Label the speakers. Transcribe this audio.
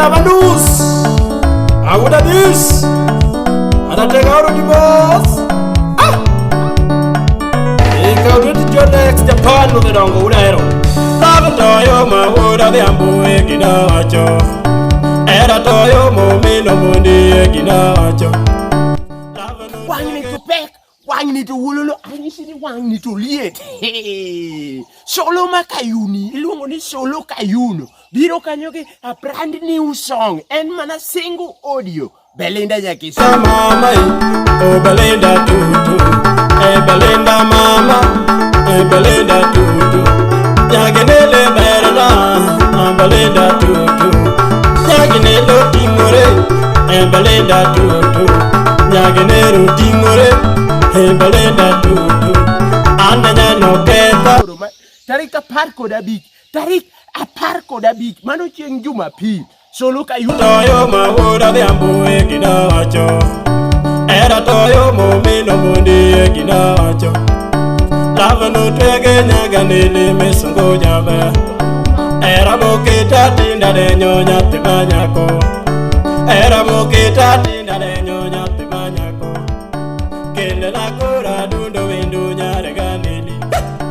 Speaker 1: Bandus. I would have this. And I take out of the boss. Your next Japan with the dongo Udero. Lava Toyo, my wood of the Ambu Eginacho. Era Toyo, Momino Mundi Eginacho.
Speaker 2: Wang need to pack, Wang need to Wulu, and you see Wang need to lead. Solo Makayuni, Lumoni Solo Kayuno. Biro Kanyoke, a brand new song, and man a single audio. Belinda Yakis.
Speaker 1: Mama, oh Belinda Tutu, Belinda Mama. Belinda Tutu, Yaginele Berna, Belinda Tutu, Yaginelo Timore, Belinda Tutu, Yaginero Timore, Belinda Tutu, Ananya Keta.
Speaker 2: Tarik a parko da big, Tarik a parko da big, Mano Ching Juma P. So look at you.
Speaker 1: Toyo, my wood of the Ambu Eginacho, Era Toyo, Momino Mundi Eginacho. Lava no twege nyaga nili mesungo jabe. Era mokita tinda de nyonya tibanyako. Era mokita tinda